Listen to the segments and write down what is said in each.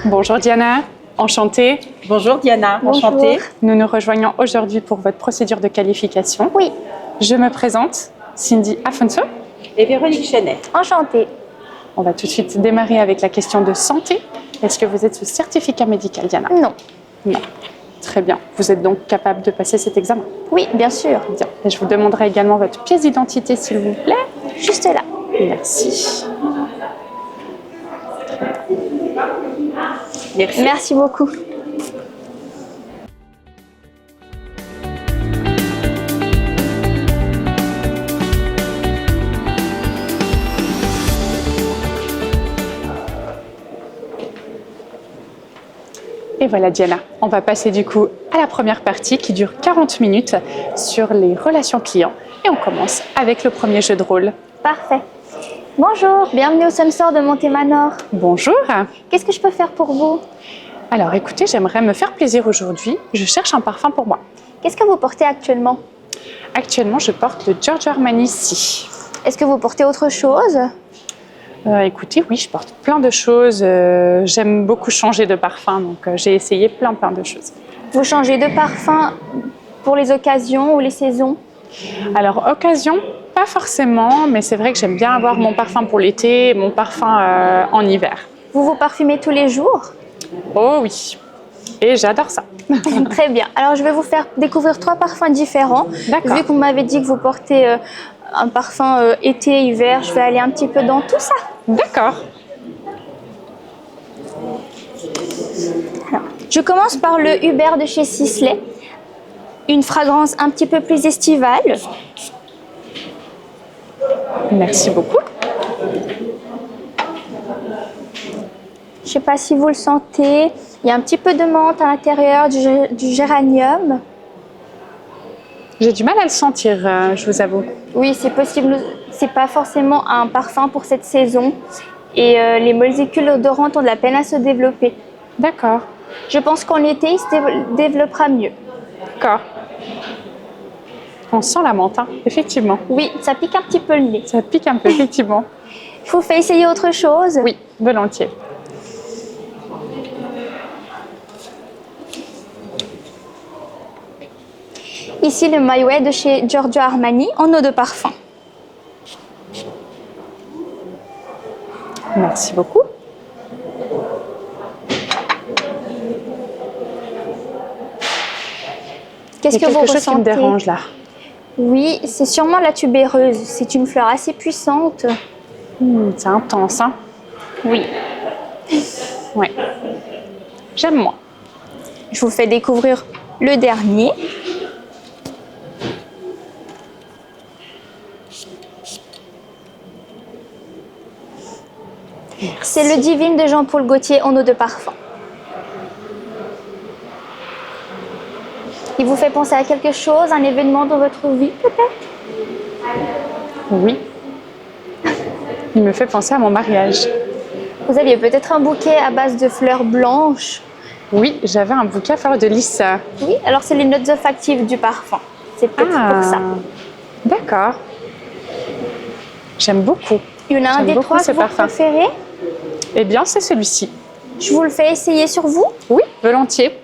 Bonjour Diana, enchantée. Bonjour Diana, Bonjour. enchantée. Nous nous rejoignons aujourd'hui pour votre procédure de qualification. Oui, Je me présente, Cindy Afonso. Et Véronique Chenet. enchantée. On va tout de suite démarrer avec la question de santé. Est-ce que vous êtes sous certificat médical, Diana? Non. Non. Très bien. Vous êtes donc capable de passer cet examen? Oui, bien sûr. Bien. Et je vous demanderai également votre pièce d'identité, s'il vous plaît. Juste là. Merci. Merci. Merci beaucoup. Et voilà Diana, on va passer du coup à la première partie qui dure 40 minutes sur les relations clients. Et on commence avec le premier jeu de rôle. Parfait. Bonjour, bienvenue au Sunsort de Montémanor. Bonjour. Qu'est-ce que je peux faire pour vous? Alors écoutez, j'aimerais me faire plaisir aujourd'hui. Je cherche un parfum pour moi. Qu'est-ce que vous portez actuellement? Actuellement, je porte le Giorgio Armani Si. Est-ce que vous portez autre chose? Écoutez, oui, je porte plein de choses. J'aime beaucoup changer de parfum, donc j'ai essayé plein de choses. Vous changez de parfum pour les occasions ou les saisons? Alors, occasion, pas forcément, mais c'est vrai que j'aime bien avoir mon parfum pour l'été et mon parfum en hiver. Vous vous parfumez tous les jours? Oh oui, et j'adore ça. Très bien. Alors, je vais vous faire découvrir 3 parfums différents. D'accord. Vu que vous m'avez dit que vous portez un parfum été, hiver, je vais aller un petit peu dans tout ça. D'accord. Alors, je commence par le Hubert de chez Sisley. Une fragrance un petit peu plus estivale. Merci beaucoup. Je ne sais pas si vous le sentez. Il y a un petit peu de menthe à l'intérieur, du géranium. J'ai du mal à le sentir, je vous avoue. Oui, c'est possible. C'est pas forcément un parfum pour cette saison. Et les molécules odorantes ont de la peine à se développer. D'accord. Je pense qu'en été, il se développera mieux. D'accord. On sent la menthe, hein, effectivement. Oui, ça pique un petit peu le nez. Ça pique un peu, effectivement. Je vous fais essayer autre chose? Oui, volontiers. Ici, le My Way de chez Giorgio Armani en eau de parfum. Merci beaucoup. Qu'est-ce Il y a que vous quelque chose qui me ressentez? dérange là. Oui, c'est sûrement la tubéreuse. C'est une fleur assez puissante. C'est intense, hein? Oui. Ouais. J'aime moins. Je vous fais découvrir le dernier. C'est le Divine de Jean-Paul Gaultier en eau de parfum. Il vous fait penser à quelque chose, un événement dans votre vie peut-être? Oui. Il me fait penser à mon mariage. Vous aviez peut-être un bouquet à base de fleurs blanches. Oui, j'avais un bouquet à fleurs de lys. Oui, alors c'est les notes olfactives du parfum. C'est peut-être pour ça. D'accord. J'aime beaucoup. Il y en a un J'aime des beaucoup 3 ce que vous parfum. préférez? Eh bien, c'est celui-ci. Je vous le fais essayer sur vous? Oui, volontiers.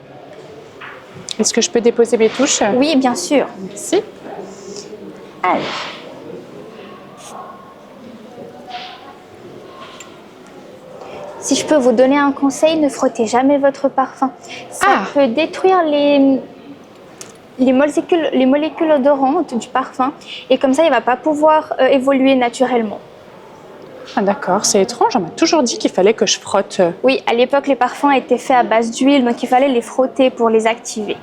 Est-ce que je peux déposer mes touches? Oui, bien sûr. Merci. Alors. Si je peux vous donner un conseil, ne frottez jamais votre parfum. Ça peut détruire les molécules odorantes du parfum et comme ça, il ne va pas pouvoir évoluer naturellement. Ah, d'accord, c'est étrange. On m'a toujours dit qu'il fallait que je frotte. Oui, à l'époque, les parfums étaient faits à base d'huile, donc il fallait les frotter pour les activer.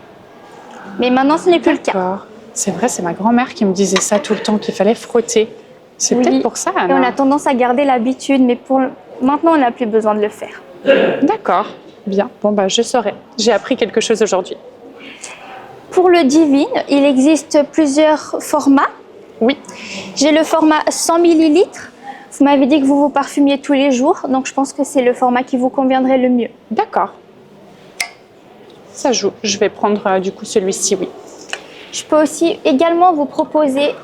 Mais maintenant, ce n'est plus le cas. D'accord. C'est vrai, c'est ma grand-mère qui me disait ça tout le temps, qu'il fallait frotter. C'est Oui. peut-être pour ça, Et Anna. on a tendance à garder l'habitude, mais maintenant, on n'a plus besoin de le faire. D'accord. Bien. Bon, bah, je saurai. J'ai appris quelque chose aujourd'hui. Pour le Divine, il existe plusieurs formats. Oui. J'ai le format 100 ml. Vous m'avez dit que vous vous parfumiez tous les jours, donc je pense que c'est le format qui vous conviendrait le mieux. D'accord. Ça joue. Je vais prendre du coup celui-ci, oui. Je peux aussi également vous proposer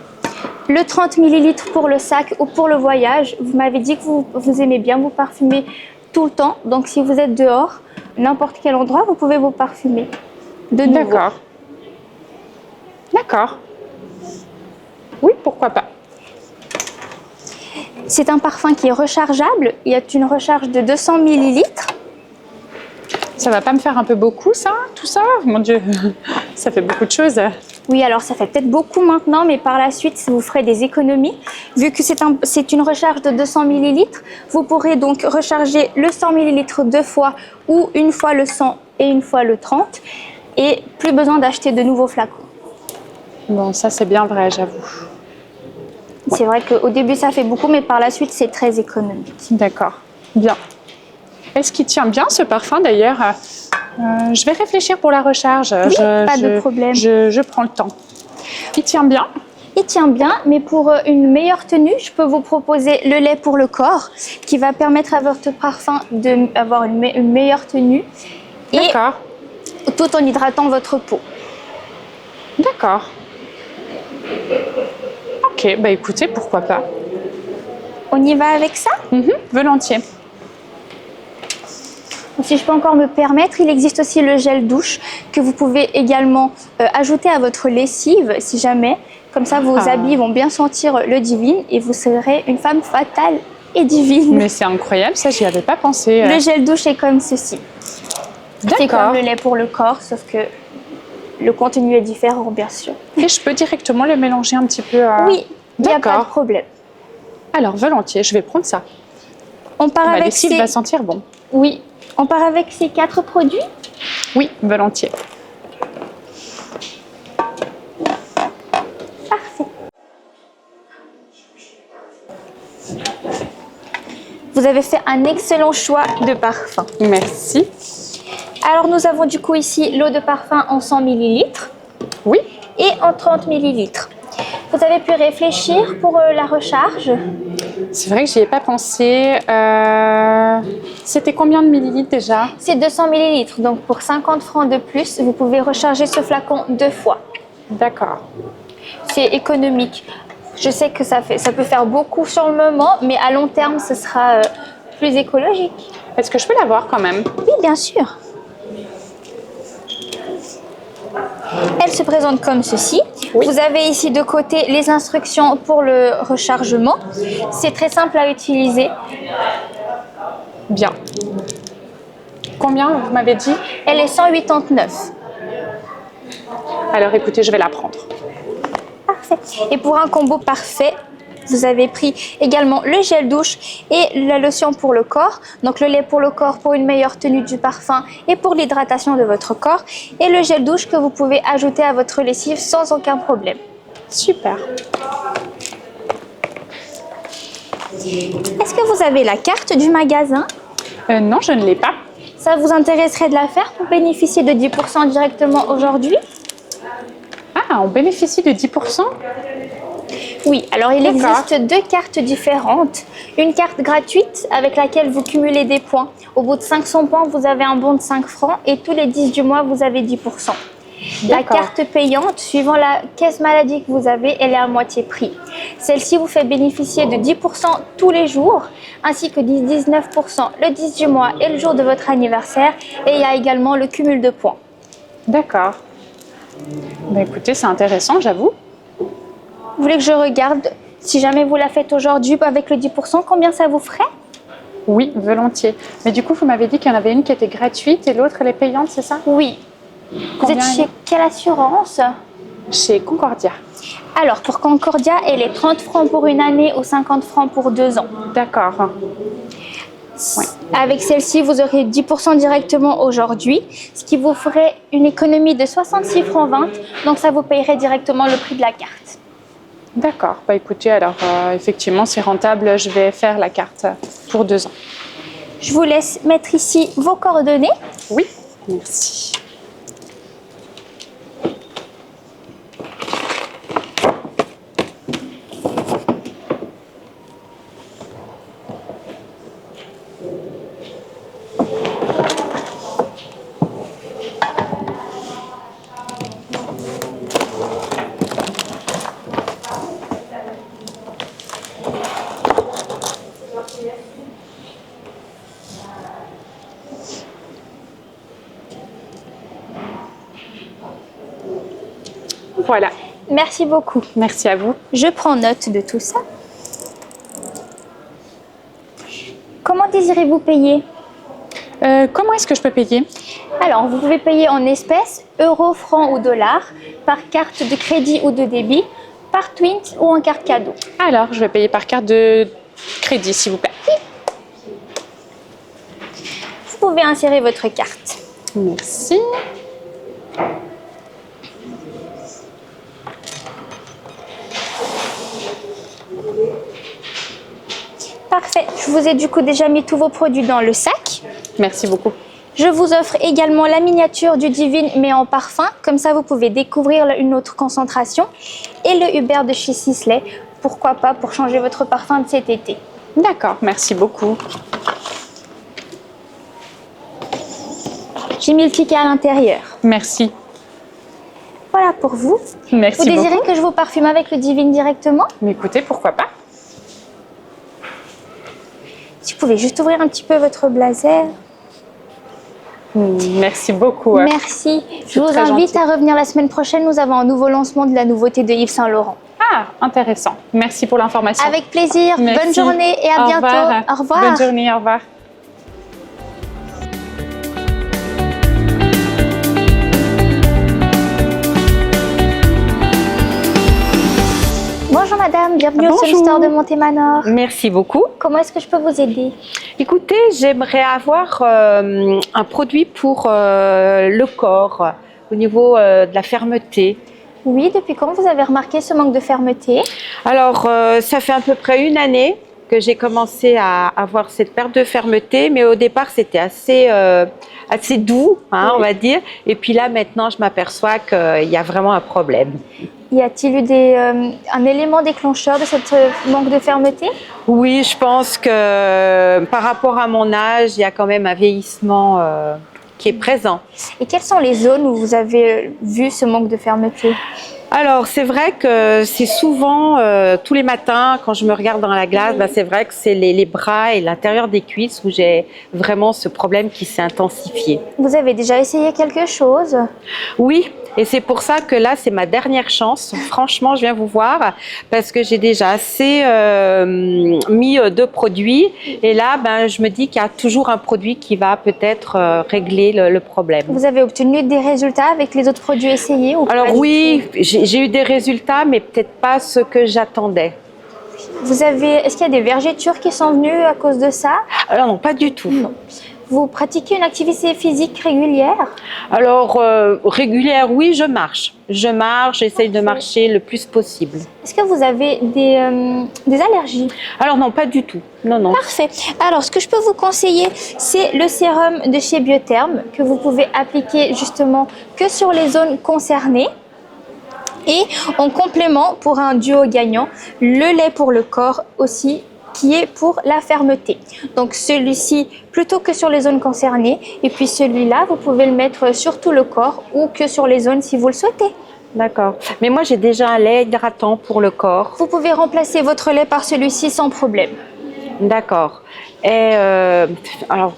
le 30 ml pour le sac ou pour le voyage. Vous m'avez dit que vous aimez bien vous parfumer tout le temps. Donc si vous êtes dehors, n'importe quel endroit, vous pouvez vous parfumer de nouveau. D'accord. D'accord. Oui, pourquoi pas. C'est un parfum qui est rechargeable. Il y a une recharge de 200 millilitres. Ça va pas me faire un peu beaucoup, ça, tout ça? Mon Dieu, ça fait beaucoup de choses. Oui, alors ça fait peut-être beaucoup maintenant, mais par la suite, vous ferez des économies. Vu que c'est une recharge de 200 millilitres, vous pourrez donc recharger le 100 millilitres 2 fois ou une fois le 100 et une fois le 30. Et plus besoin d'acheter de nouveaux flacons. Bon, ça c'est bien vrai, j'avoue. C'est vrai qu'au début, ça fait beaucoup, mais par la suite, c'est très économique. D'accord, bien. Est-ce qu'il tient bien ce parfum d'ailleurs? Je vais réfléchir pour la recharge. Oui, pas de problème. Je prends le temps. Il tient bien? Il tient bien, mais pour une meilleure tenue, je peux vous proposer le lait pour le corps, qui va permettre à votre parfum d'avoir une meilleure tenue. Et D'accord. tout en hydratant votre peau. D'accord. Ok, bah écoutez, pourquoi pas. On y va avec ça? Volontiers. Si je peux encore me permettre, il existe aussi le gel douche que vous pouvez également ajouter à votre lessive si jamais. Comme ça, vos habits vont bien sentir le divin et vous serez une femme fatale et divine. Mais c'est incroyable, ça, j'y avais pas pensé. Le gel douche est comme ceci. C'est comme D'accord. le lait pour le corps, sauf que le contenu est différent, bien sûr. Et je peux directement le mélanger un petit peu. Oui, il n'y a pas de D'accord. problème. Alors, volontiers, je vais prendre ça. On part Ma avec lessive va sentir bon. Oui, on part avec ces 4 produits. Oui, volontiers. Parfait. Vous avez fait un excellent choix de parfum. Merci. Alors nous avons du coup ici l'eau de parfum en 100 ml Oui. et en 30 ml. Vous avez pu réfléchir pour la recharge? C'est vrai que j'y ai pas pensé. C'était combien de millilitres déjà? C'est 200 ml, donc pour 50 francs de plus, vous pouvez recharger ce flacon 2 fois. D'accord. C'est économique. Je sais que ça peut faire beaucoup sur le moment, mais à long terme, ce sera plus écologique. Est-ce que je peux l'avoir quand même? Oui, bien sûr. Elle se présente comme ceci. Oui. Vous avez ici de côté les instructions pour le rechargement. C'est très simple à utiliser. Bien. Combien vous m'avez dit? Elle est 189. Alors écoutez, je vais la prendre. Parfait. Et pour un combo parfait, vous avez pris également le gel douche et la lotion pour le corps. Donc le lait pour le corps pour une meilleure tenue du parfum et pour l'hydratation de votre corps. Et le gel douche que vous pouvez ajouter à votre lessive sans aucun problème. Super. Est-ce que vous avez la carte du magasin? Non, je ne l'ai pas. Ça vous intéresserait de la faire pour bénéficier de 10% directement aujourd'hui? Ah, on bénéficie de 10%? Oui, alors il D'accord. existe 2 cartes différentes. Une carte gratuite avec laquelle vous cumulez des points. Au bout de 500 points, vous avez un bon de 5 francs et tous les 10 du mois, vous avez 10%. La D'accord. carte payante, suivant la caisse maladie que vous avez, elle est à moitié prix. Celle-ci vous fait bénéficier de 10% tous les jours, ainsi que 19% le 10 du mois et le jour de votre anniversaire. Et il y a également le cumul de points. D'accord. Bah, écoutez, c'est intéressant, j'avoue. Vous voulez que je regarde, si jamais vous la faites aujourd'hui avec le 10%, combien ça vous ferait? Oui, volontiers. Mais du coup, vous m'avez dit qu'il y en avait une qui était gratuite et l'autre, elle est payante, c'est ça? Oui. Vous Combien êtes chez quelle assurance? Chez Concordia. Alors, pour Concordia, elle est 30 francs pour une année ou 50 francs pour 2 ans. D'accord. Ouais. Avec celle-ci, vous aurez 10% directement aujourd'hui, ce qui vous ferait une économie de 66 francs 20. Donc, ça vous payerait directement le prix de la carte. D'accord. Bah écoutez, alors effectivement, c'est rentable. Je vais faire la carte pour 2 ans. Je vous laisse mettre ici vos coordonnées. Oui, merci. Voilà, Merci beaucoup. merci à vous. Je prends note de tout ça. Comment désirez-vous payer? Comment est-ce que je peux payer? Alors, vous pouvez payer en espèces, euros, francs ou dollars, par carte de crédit ou de débit, par Twint ou en carte cadeau. Alors, je vais payer par carte de crédit, s'il vous plaît. Vous pouvez insérer votre carte. Merci. Parfait. Je vous ai du coup déjà mis tous vos produits dans le sac. Merci beaucoup. Je vous offre également la miniature du Divine mais en parfum. Comme ça, vous pouvez découvrir une autre concentration. Et le Hubert de chez Sisley. Pourquoi pas pour changer votre parfum de cet été. D'accord, merci beaucoup. J'ai mis le ticket à l'intérieur. Merci. Voilà pour vous. Merci Vous désirez beaucoup. que je vous parfume avec le Divine directement? Mais écoutez, pourquoi pas? Si vous pouvez juste ouvrir un petit peu votre blazer. Merci beaucoup. Merci. Je vous très invite gentil. à revenir la semaine prochaine. Nous avons un nouveau lancement de la nouveauté de Yves Saint Laurent. Ah, intéressant. Merci pour l'information. Avec plaisir. Merci. Bonne journée et à Au bientôt. revoir. Au revoir. Bonne journée, au revoir. Bonjour madame, bienvenue au Bonjour. Sun Store de Montémanor. Merci beaucoup. Comment est-ce que je peux vous aider? Écoutez, j'aimerais avoir un produit pour le corps, au niveau de la fermeté. Oui, depuis quand vous avez remarqué ce manque de fermeté? Alors, ça fait à peu près une année que j'ai commencé à avoir cette perte de fermeté, mais au départ, c'était assez doux, hein, on va dire. Et puis là, maintenant, je m'aperçois qu'il y a vraiment un problème. Y a-t-il eu un élément déclencheur de cette manque de fermeté? Oui, je pense que par rapport à mon âge, il y a quand même un vieillissement qui est présent. Et quelles sont les zones où vous avez vu ce manque de fermeté? Alors, c'est vrai que c'est souvent, tous les matins, quand je me regarde dans la glace, bah, c'est vrai que c'est les bras et l'intérieur des cuisses où j'ai vraiment ce problème qui s'est intensifié. Vous avez déjà essayé quelque chose? Oui, et c'est pour ça que là, c'est ma dernière chance. Franchement, je viens vous voir parce que j'ai déjà assez mis de produits. Et là, ben, je me dis qu'il y a toujours un produit qui va peut-être régler le problème. Vous avez obtenu des résultats avec les autres produits essayés ou Alors pas du oui, tout? j'ai eu des résultats, mais peut-être pas ce que j'attendais. Est-ce qu'il y a des vergetures qui sont venues à cause de ça? Alors non, pas du tout. Non. Vous pratiquez une activité physique régulière? Alors, régulière, oui, je marche. Je marche, j'essaye de marcher le plus possible. Est-ce que vous avez des allergies? Alors non, pas du tout. Non, non. Parfait. Alors, ce que je peux vous conseiller, c'est le sérum de chez Biotherm que vous pouvez appliquer justement que sur les zones concernées. Et en complément, pour un duo gagnant, le lait pour le corps aussi, qui est pour la fermeté. Donc celui-ci plutôt que sur les zones concernées. Et puis celui-là, vous pouvez le mettre sur tout le corps ou que sur les zones si vous le souhaitez. D'accord. Mais moi, j'ai déjà un lait hydratant pour le corps. Vous pouvez remplacer votre lait par celui-ci sans problème. D'accord. Et alors,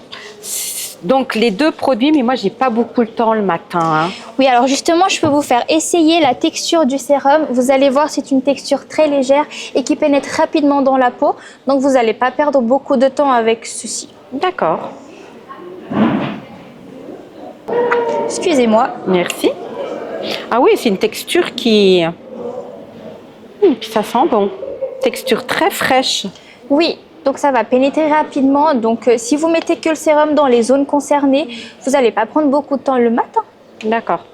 donc les deux produits, mais moi, j'ai pas beaucoup le temps le matin. Hein. Oui, alors justement, je peux vous faire essayer la texture du sérum. Vous allez voir, c'est une texture très légère et qui pénètre rapidement dans la peau. Donc, vous n'allez pas perdre beaucoup de temps avec ceci. D'accord. Excusez-moi. Merci. Ah oui, c'est une texture qui... ça sent bon. Texture très fraîche. Oui, donc ça va pénétrer rapidement. Donc, si vous mettez que le sérum dans les zones concernées, vous n'allez pas prendre beaucoup de temps le matin. D'accord.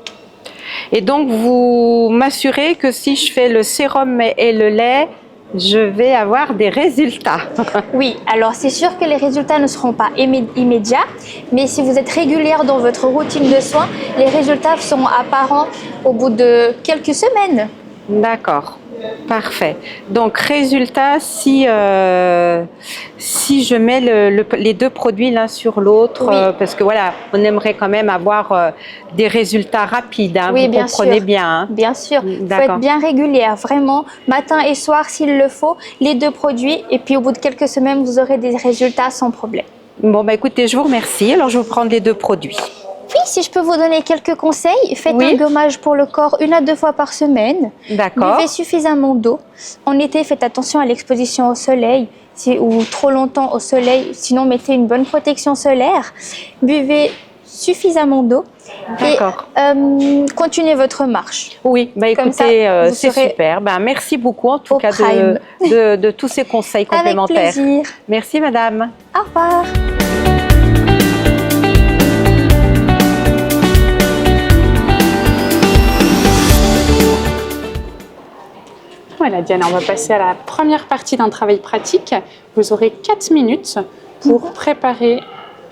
Et donc, vous m'assurez que si je fais le sérum et le lait, je vais avoir des résultats. Oui, alors c'est sûr que les résultats ne seront pas immédiats, mais si vous êtes régulière dans votre routine de soins, les résultats seront apparents au bout de quelques semaines. D'accord. Parfait. Donc, résultat, si je mets les deux produits l'un sur l'autre, Oui. parce que voilà, on aimerait quand même avoir des résultats rapides, hein, Oui, vous bien comprenez sûr. bien. Hein. Bien sûr, il faut D'accord. être bien régulière, vraiment, matin et soir s'il le faut, les deux produits, et puis au bout de quelques semaines, vous aurez des résultats sans problème. Bon, bah écoutez, je vous remercie. Alors, je vais vous prendre les deux produits. Oui, si je peux vous donner quelques conseils, faites Oui. un gommage pour le corps 1 à 2 fois par semaine. D'accord. Buvez suffisamment d'eau. En été, faites attention à l'exposition au soleil ou trop longtemps au soleil. Sinon, mettez une bonne protection solaire. Buvez suffisamment d'eau. D'accord. Et continuez votre marche. Oui, bah Comme écoutez, ça, vous c'est serez super. Ben, merci beaucoup en tout au cas prime. de tous ces conseils Avec complémentaires. plaisir. Merci madame. Au revoir. Voilà Diana, on va passer à la première partie d'un travail pratique. Vous aurez 4 minutes pour préparer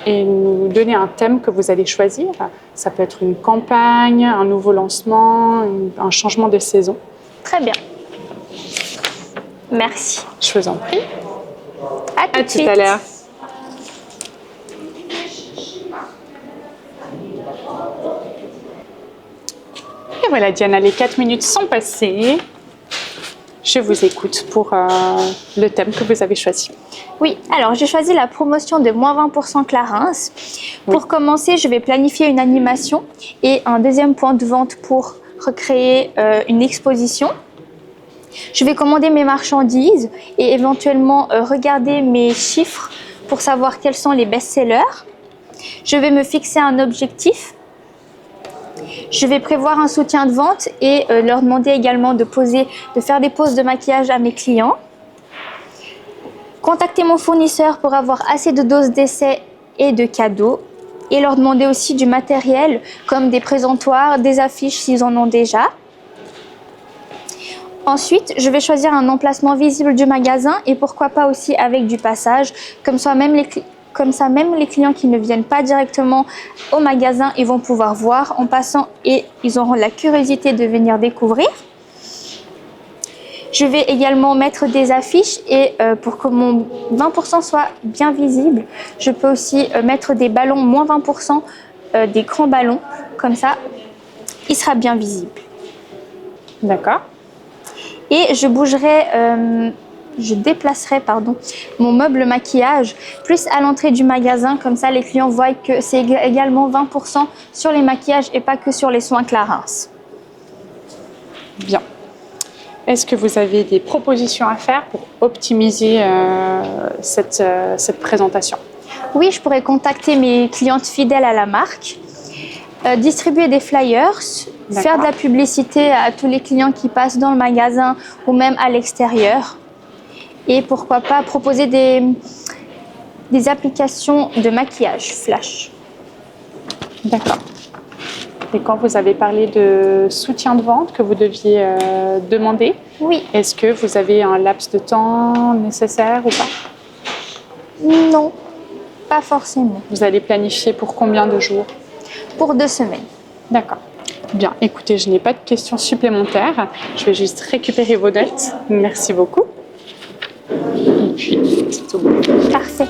et nous donner un thème que vous allez choisir. Ça peut être une campagne, un nouveau lancement, un changement de saison. Très bien. Merci. Je vous en prie. À tout À de tout suite. à l'heure. Et voilà Diana, les 4 minutes sont passées. Je vous écoute pour le thème que vous avez choisi. Oui, alors j'ai choisi la promotion de moins 20% Clarins. Pour commencer, je vais planifier une animation et un deuxième point de vente pour recréer une exposition. Je vais commander mes marchandises et éventuellement regarder mes chiffres pour savoir quels sont les best-sellers. Je vais me fixer un objectif. Je vais prévoir un soutien de vente et leur demander également de faire des pauses de maquillage à mes clients. Contacter mon fournisseur pour avoir assez de doses d'essai et de cadeaux. Et leur demander aussi du matériel comme des présentoirs, des affiches s'ils en ont déjà. Ensuite, je vais choisir un emplacement visible du magasin et pourquoi pas aussi avec du passage. Comme ça, même les clients qui ne viennent pas directement au magasin, ils vont pouvoir voir en passant et ils auront la curiosité de venir découvrir. Je vais également mettre des affiches et pour que mon 20% soit bien visible, je peux aussi mettre des ballons moins 20%, des grands ballons. Comme ça, il sera bien visible. D'accord. Et je déplacerai mon meuble maquillage plus à l'entrée du magasin. Comme ça, les clients voient que c'est également 20% sur les maquillages et pas que sur les soins Clarins. Bien. Est-ce que vous avez des propositions à faire pour optimiser cette présentation? Oui, je pourrais contacter mes clientes fidèles à la marque, distribuer des flyers, faire de la publicité à tous les clients qui passent dans le magasin ou même à l'extérieur. Et pourquoi pas proposer des applications de maquillage flash. D'accord. Et quand vous avez parlé de soutien de vente que vous deviez demander, Oui, est-ce que vous avez un laps de temps nécessaire ou pas? non, pas forcément. Vous allez planifier pour combien de jours? Pour 2 semaines. D'accord. Bien, écoutez, je n'ai pas de questions supplémentaires. Je vais juste récupérer vos notes. Merci beaucoup. Et puis, c'est tout bon. Parfait.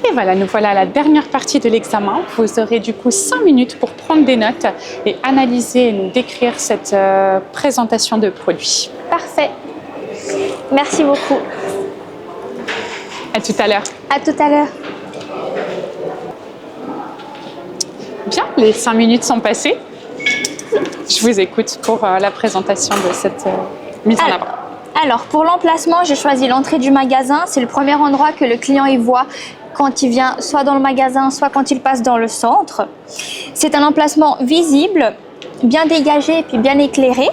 Et voilà, nous voilà à la dernière partie de l'examen. Vous aurez du coup 5 minutes pour prendre des notes et analyser et nous décrire cette présentation de produit. Parfait. Merci beaucoup. À tout à l'heure. À tout à l'heure. Bien, les 5 minutes sont passées. Je vous écoute pour la présentation de cette mise en avant. Alors, pour l'emplacement, j'ai choisi l'entrée du magasin. C'est le premier endroit que le client y voit quand il vient soit dans le magasin, soit quand il passe dans le centre. C'est un emplacement visible, bien dégagé et puis bien éclairé.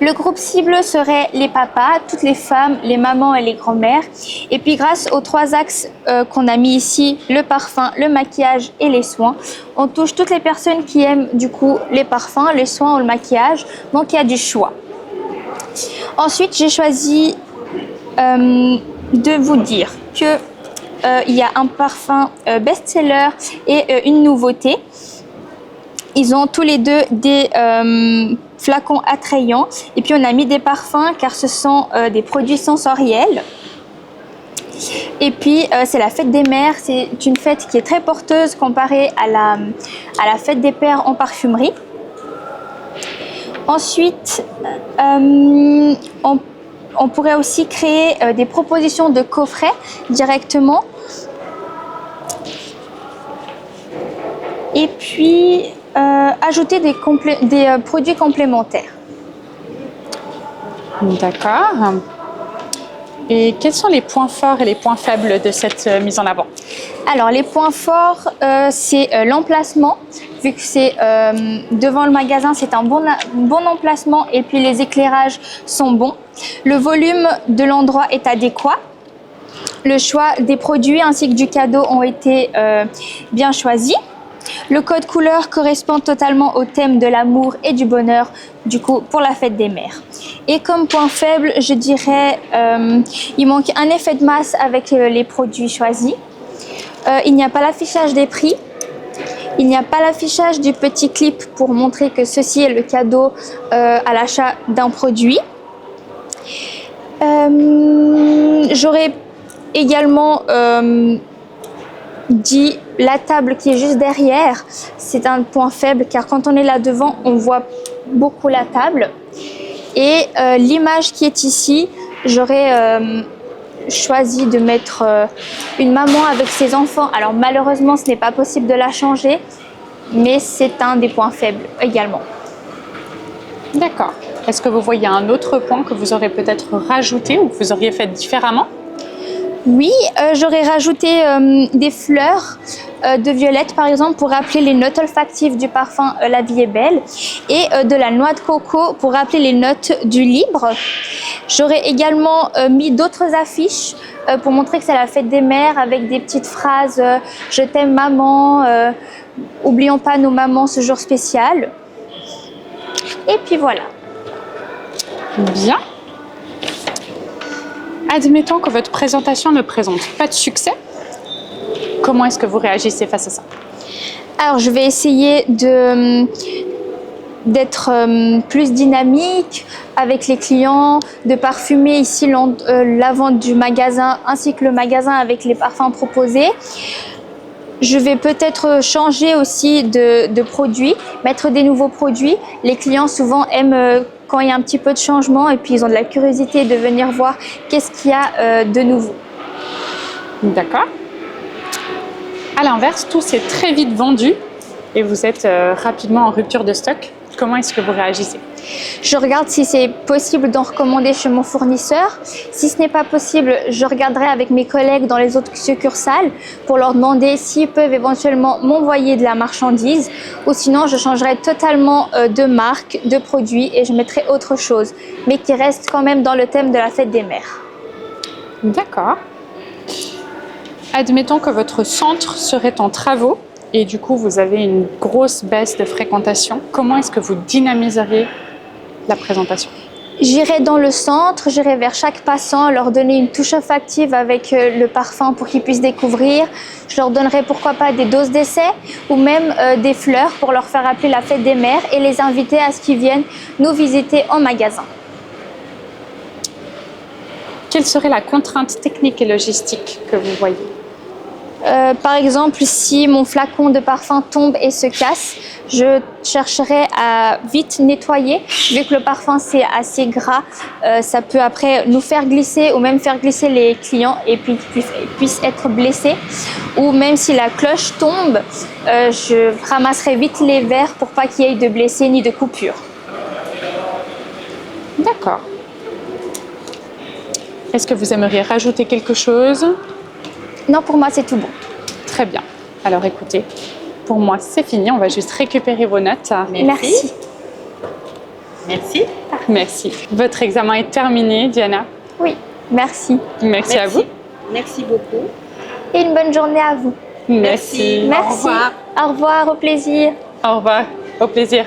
Le groupe cible serait les papas, toutes les femmes, les mamans et les grands-mères. Et puis grâce aux 3 axes qu'on a mis ici, le parfum, le maquillage et les soins, on touche toutes les personnes qui aiment du coup les parfums, les soins ou le maquillage. Donc il y a du choix. Ensuite, j'ai choisi de vous dire que il y a un parfum best-seller et une nouveauté. Ils ont tous les deux des flacons attrayants et puis on a mis des parfums car ce sont des produits sensoriels. Et puis c'est la fête des mères, c'est une fête qui est très porteuse comparée à la fête des pères en parfumerie. Ensuite, on pourrait aussi créer des propositions de coffrets directement. Et puis, ajouter des produits complémentaires. D'accord. Et quels sont les points forts et les points faibles de cette mise en avant? Alors, les points forts, c'est l'emplacement. Vu que c'est devant le magasin, c'est un bon emplacement et puis les éclairages sont bons. Le volume de l'endroit est adéquat. Le choix des produits ainsi que du cadeau ont été bien choisis. Le code couleur correspond totalement au thème de l'amour et du bonheur, du coup, pour la fête des mères. Et comme point faible, je dirais, il manque un effet de masse avec les produits choisis. Il n'y a pas l'affichage des prix. Il n'y a pas l'affichage du petit clip pour montrer que ceci est le cadeau à l'achat d'un produit. J'aurais également dit la table qui est juste derrière, c'est un point faible car quand on est là devant, on voit beaucoup la table. Et l'image qui est ici, j'aurais choisi de mettre une maman avec ses enfants. Alors malheureusement, ce n'est pas possible de la changer, mais c'est un des points faibles également. D'accord. Est-ce que vous voyez un autre point que vous aurez peut-être rajouté ou que vous auriez fait différemment? Oui, j'aurais rajouté des fleurs de violette par exemple pour rappeler les notes olfactives du parfum La Vie est belle et de la noix de coco pour rappeler les notes du libre. J'aurais également mis d'autres affiches pour montrer que c'est la fête des mères avec des petites phrases je t'aime maman, oublions pas nos mamans ce jour spécial. Et puis voilà. Bien. Admettons que votre présentation ne présente pas de succès. Comment est-ce que vous réagissez face à ça? Alors, je vais essayer d'être plus dynamique avec les clients, de parfumer ici la vente du magasin ainsi que le magasin avec les parfums proposés. Je vais peut-être changer aussi de produits, mettre des nouveaux produits. Les clients souvent aiment quand il y a un petit peu de changement et puis ils ont de la curiosité de venir voir qu'est-ce qu'il y a de nouveau. D'accord. À l'inverse, tout s'est très vite vendu et vous êtes rapidement en rupture de stock. Comment est-ce que vous réagissez? Je regarde si c'est possible d'en recommander chez mon fournisseur. Si ce n'est pas possible, je regarderai avec mes collègues dans les autres succursales pour leur demander s'ils peuvent éventuellement m'envoyer de la marchandise ou sinon je changerai totalement de marque, de produit et je mettrai autre chose, mais qui reste quand même dans le thème de la fête des mères. D'accord. Admettons que votre centre serait en travaux et du coup vous avez une grosse baisse de fréquentation. Comment est-ce que vous dynamiseriez la présentation? J'irai dans le centre, j'irai vers chaque passant, leur donner une touche olfactive avec le parfum pour qu'ils puissent découvrir. Je leur donnerai pourquoi pas des doses d'essai ou même des fleurs pour leur faire rappeler la fête des mères et les inviter à ce qu'ils viennent nous visiter en magasin. Quelle serait la contrainte technique et logistique que vous voyez? Par exemple, si mon flacon de parfum tombe et se casse, je chercherai à vite nettoyer. Vu que le parfum c'est assez gras, ça peut après nous faire glisser ou même faire glisser les clients et puis qu'ils puissent être blessés. Ou même si la cloche tombe, je ramasserai vite les verres pour pas qu'il y ait de blessés ni de coupures. D'accord. Est-ce que vous aimeriez rajouter quelque chose? Non, pour moi, c'est tout bon. Très bien. Alors écoutez, pour moi, c'est fini. On va juste récupérer vos notes. Merci. Merci. Merci. Votre examen est terminé, Diana. Oui, merci. Merci à vous. Merci beaucoup. Et une bonne journée à vous. Merci. Merci. Au revoir. Au revoir, au plaisir. Au revoir. Au plaisir.